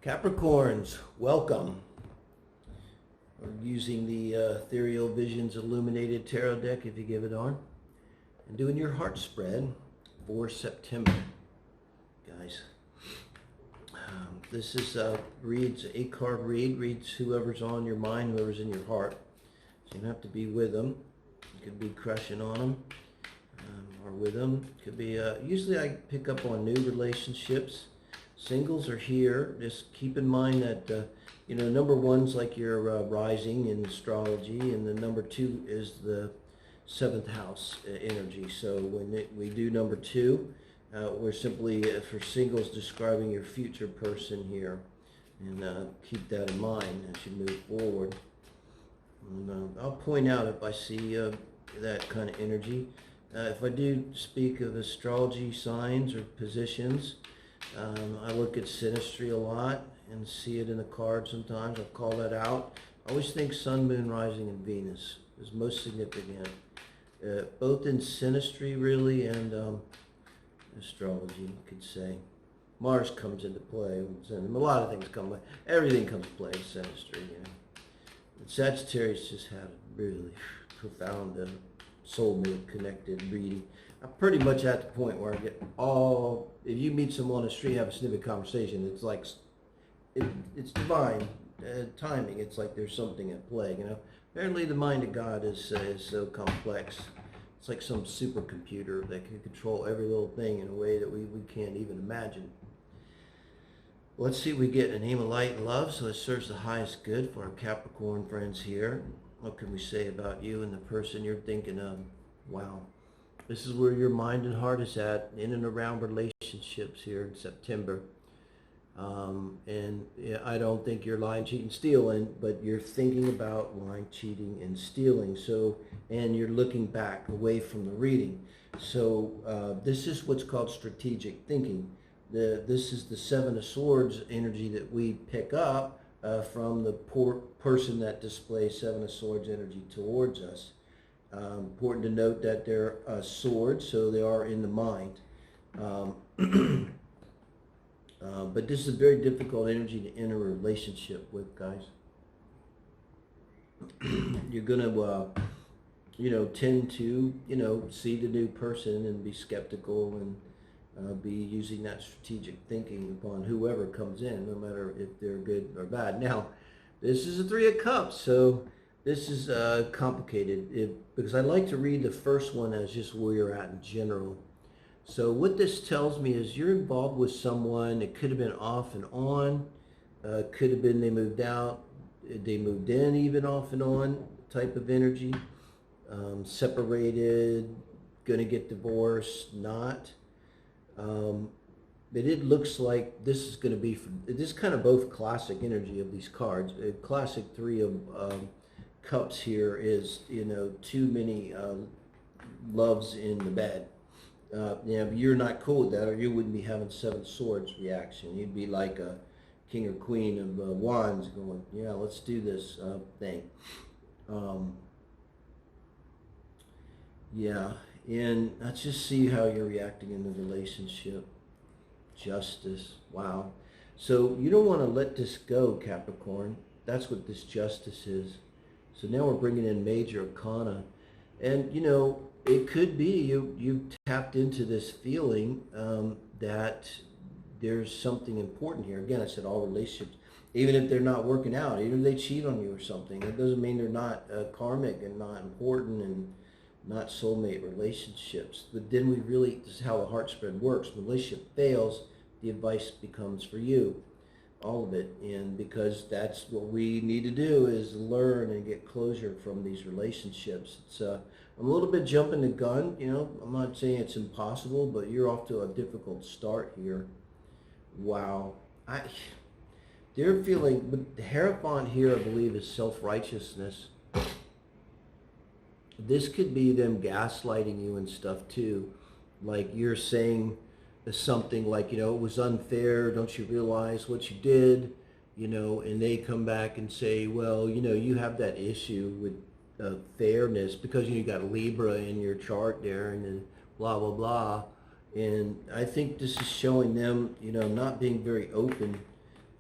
Capricorns, welcome. We're using the Ethereal Visions Illuminated Tarot deck if you give it on. And doing your heart spread for September. Guys, this is reads a card read, reads whoever's on your mind, whoever's in your heart. So you don't have to be with them. You could be crushing on them or with them. Could be, usually I pick up on new relationships. Singles are here. Just keep in mind that, number one's like your rising in astrology, and the number two is the 7th house energy. So when we do number two, we're simply, for singles, describing your future person here. And keep that in mind as you move forward. And, I'll point out if I see that kind of energy. If I do speak of astrology signs or positions, I look at Synastry a lot and see it in the card sometimes. I'll call that out. I always think Sun, Moon, Rising, and Venus is most significant, both in Synastry really and astrology, you could say. Mars comes into play. A lot of things come into play. Everything comes into play in Synastry. And Sagittarius just had a really profound soulmate connected reading. I'm pretty much at the point where I get if you meet someone on the street, have a snippet conversation, it's like, it's divine timing. It's like there's something at play, Apparently the mind of God is so complex. It's like some supercomputer that can control every little thing in a way that we can't even imagine. Let's see what we get in the name of light and love, so it serves the highest good for our Capricorn friends here. What can we say about you and the person you're thinking of? Wow. This is where your mind and heart is at, in and around relationships here in September. I don't think you're lying, cheating, stealing, but you're thinking about lying, cheating, and stealing. And you're looking back away from the reading. So this is what's called strategic thinking. This is the 7 of Swords energy that we pick up from the person that displays 7 of Swords energy towards us. Important to note that they're swords, so they are in the mind. But this is a very difficult energy to enter a relationship with, guys. You're going to, tend to, see the new person and be skeptical and be using that strategic thinking upon whoever comes in, no matter if they're good or bad. Now, this is a 3 of Cups, so this is complicated because I like to read the first one as just where you're at in general. So what this tells me is you're involved with someone. It could have been off and on. Could have been they moved out. They moved in even off and on type of energy. Separated, going to get divorced, not. But it looks like this is going to be, this is kind of both classic energy of these cards. A classic 3 of Cups here is, too many loves in the bed. But you're not cool with that, or you wouldn't be having 7 Swords reaction. You'd be like a King or Queen of Wands going, yeah, let's do this thing. And let's just see how you're reacting in the relationship. Justice, wow. So you don't want to let this go, Capricorn. That's what this Justice is. So now we're bringing in Major Arcana. And, it could be you tapped into this feeling that there's something important here. Again, I said all relationships, even if they're not working out, even if they cheat on you or something, it doesn't mean they're not karmic and not important and not soulmate relationships. But then this is how the heart spread works. When the relationship fails, the advice becomes for you, all of it. And because that's what we need to do, is learn and get closure from these relationships. It's I'm a little bit jumping the gun, I'm not saying it's impossible, but you're off to a difficult start here. Wow. They're feeling, but the Hierophant here, I believe, is self-righteousness. This could be them gaslighting you and stuff too. Like you're saying something like, it was unfair, don't you realize what you did? And they come back and say, well, you have that issue with fairness because you got Libra in your chart there and then blah, blah, blah. And I think this is showing them, not being very open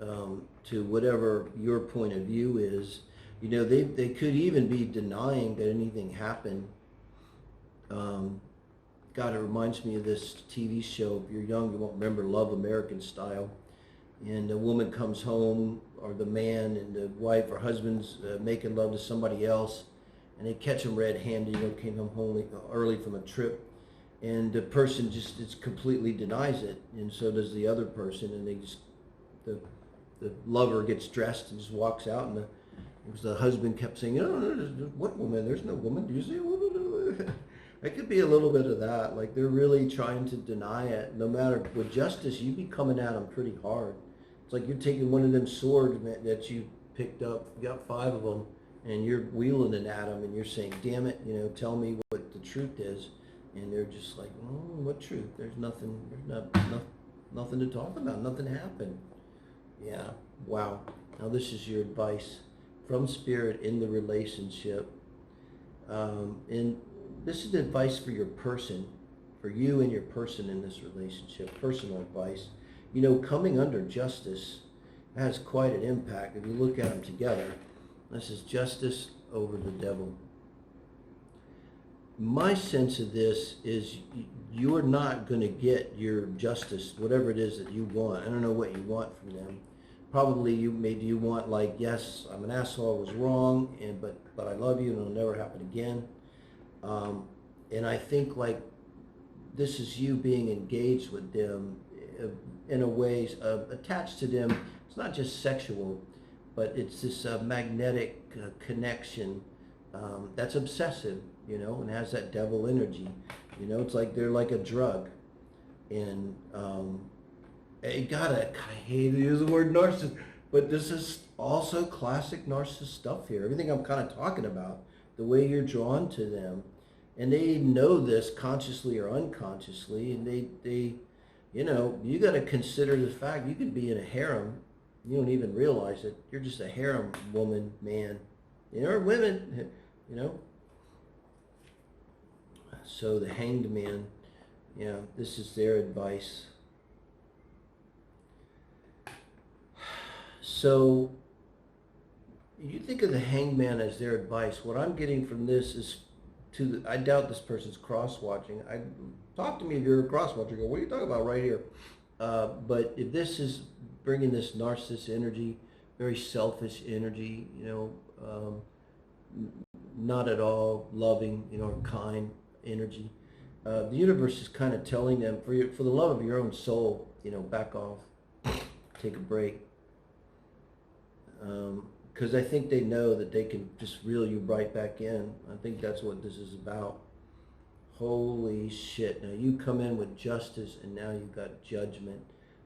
to whatever your point of view is. You know, they could even be denying that anything happened. God, it reminds me of this TV show. If you're young, you won't remember, Love American Style. And a woman comes home, or the man, and the wife or husband's making love to somebody else, and they catch them red-handed. You know, came home early from a trip, and the person just completely denies it, and so does the other person, and they just the lover gets dressed and just walks out, and the husband kept saying, "Oh, what woman? There's no woman. Do you see a woman?" It could be a little bit of that. Like, they're really trying to deny it. No matter, with justice, you be coming at them pretty hard. It's like you're taking one of them swords that you picked up, you got 5 of them, and you're wheeling it at them, and you're saying, "Damn it, you know, tell me what the truth is." And they're just like, "Oh, what truth? There's nothing. There's nothing to talk about. Nothing happened." Yeah. Wow. Now this is your advice from Spirit in the relationship, and this is advice for your person, for you and your person in this relationship, personal advice. You know, coming under justice has quite an impact. If you look at them together, this is justice over the devil. My sense of this is you're not going to get your justice, whatever it is that you want. I don't know what you want from them. Probably maybe you want, like, yes, I'm an asshole, I was wrong, but I love you and it'll never happen again. And I think, like, this is you being engaged with them in a way, attached to them. It's not just sexual, but it's this magnetic connection that's obsessive, you know, and has that devil energy. You know, it's like they're like a drug. And I hate to use the word narcissist, but this is also classic narcissist stuff here. Everything I'm kind of talking about, the way you're drawn to them. And they know this consciously or unconsciously, and they you know, you got to consider the fact you could be in a harem. You don't even realize it. You're just a harem woman, man. You know, or women, you know. So the Hanged Man, yeah, this is their advice. So you think of the Hanged Man as their advice. What I'm getting from this is I doubt this person's cross-watching. Talk to me if you're a cross-watcher. Go, what are you talking about right here? But if this is bringing this narcissist energy, very selfish energy, you know, not at all loving, you know, or kind energy, the universe is kind of telling them, for the love of your own soul, you know, back off, take a break. Because I think they know that they can just reel you right back in. I think that's what this is about. Holy shit. Now you come in with justice, and now you've got judgment.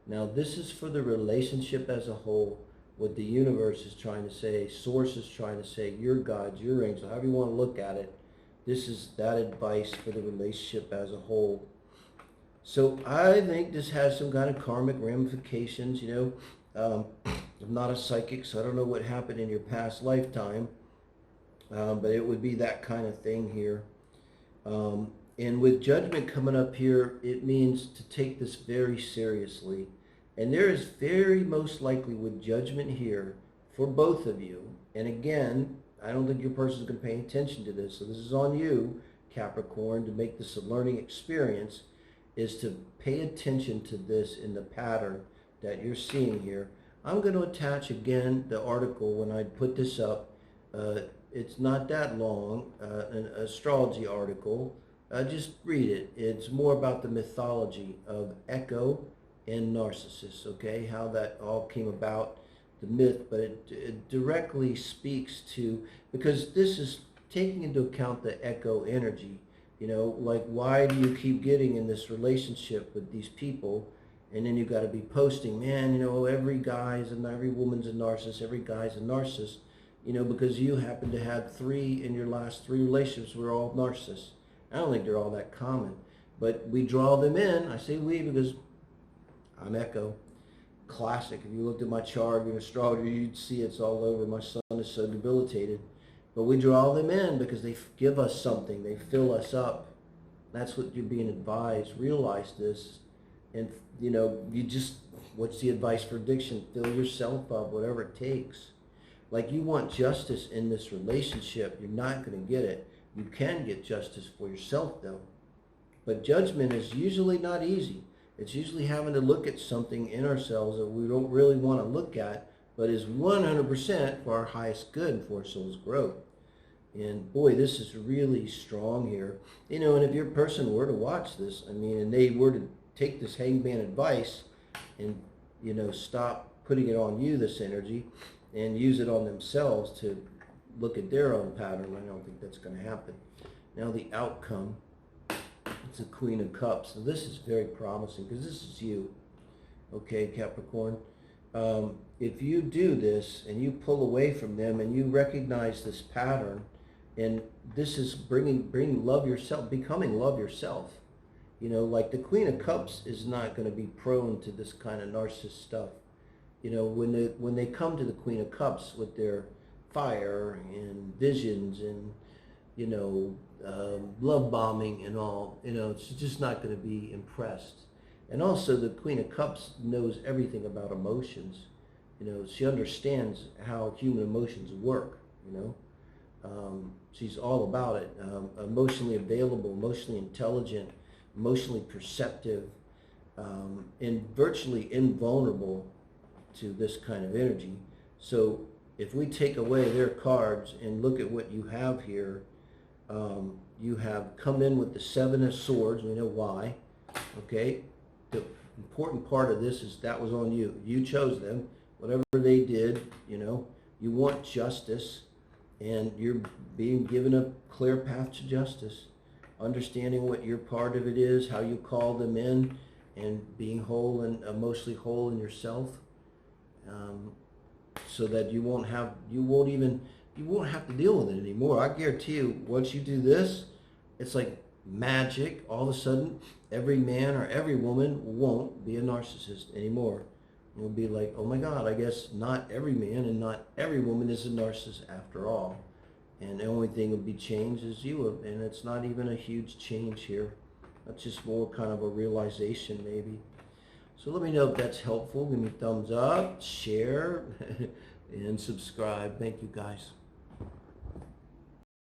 Now this is for the relationship as a whole. What the universe is trying to say, Source is trying to say, your gods, your angels, however you want to look at it, this is that advice for the relationship as a whole. So I think this has some kind of karmic ramifications, you know. I'm not a psychic, so I don't know what happened in your past lifetime, but it would be that kind of thing here. And with judgment coming up here, it means to take this very seriously. And there is very most likely with judgment here for both of you. And again, I don't think your person is going to pay attention to this, so this is on you, Capricorn, to make this a learning experience, is to pay attention to this in the pattern that you're seeing here. I'm going to attach again the article when I put this up. It's not that long, an astrology article. Just read it. It's more about the mythology of Echo and Narcissus, okay? How that all came about, the myth, but it directly speaks to, because this is taking into account the Echo energy. You know, like, why do you keep getting in this relationship with these people? And then you got to be posting, man, you know, every guy's and every woman's a narcissist, every guy's a narcissist, you know, because you happen to have 3 in your last 3 relationships were all narcissists. I don't think they're all that common, but we draw them in. I say we because I'm Echo. Classic. If you looked at my chart, you're an astrologer, you'd see it's all over. My son is so debilitated. But we draw them in because they give us something. They fill us up. That's what you're being advised. Realize this. And, you know, what's the advice for addiction? Fill yourself up, whatever it takes. Like, you want justice in this relationship. You're not going to get it. You can get justice for yourself, though. But judgment is usually not easy. It's usually having to look at something in ourselves that we don't really want to look at, but is 100% for our highest good and for our soul's growth. And boy, this is really strong here. You know, and if your person were to watch this, I mean, and they were to take this hangman advice and, you know, stop putting it on you, this energy, and use it on themselves to look at their own pattern, I don't think that's going to happen. Now the outcome, it's the Queen of Cups. So this is very promising because this is you, okay, Capricorn. If you do this and you pull away from them and you recognize this pattern, and this is bringing love yourself, becoming love yourself. You know, like the Queen of Cups is not going to be prone to this kind of narcissist stuff. You know, when they come to the Queen of Cups with their fire and visions and, you know, love bombing and all, you know, it's just not going to be impressed. And also the Queen of Cups knows everything about emotions. You know, she understands how human emotions work, you know. She's all about it. Emotionally available, emotionally intelligent, emotionally perceptive, and virtually invulnerable to this kind of energy. So if we take away their cards and look at what you have here, you have come in with the Seven of Swords. We know why, okay? The important part of this is that was on you. You chose them. Whatever they did, you know, you want justice, and you're being given a clear path to justice, understanding what your part of it is, how you call them in, and being whole and emotionally whole in yourself, so that you won't have to deal with it anymore. I guarantee you, once you do this, it's like magic. All of a sudden, every man or every woman won't be a narcissist anymore. You'll be like, oh my God, I guess not every man and not every woman is a narcissist after all. And the only thing that will be changed is you. And it's not even a huge change here. That's just more kind of a realization maybe. So let me know if that's helpful. Give me a thumbs up, share, and subscribe. Thank you guys.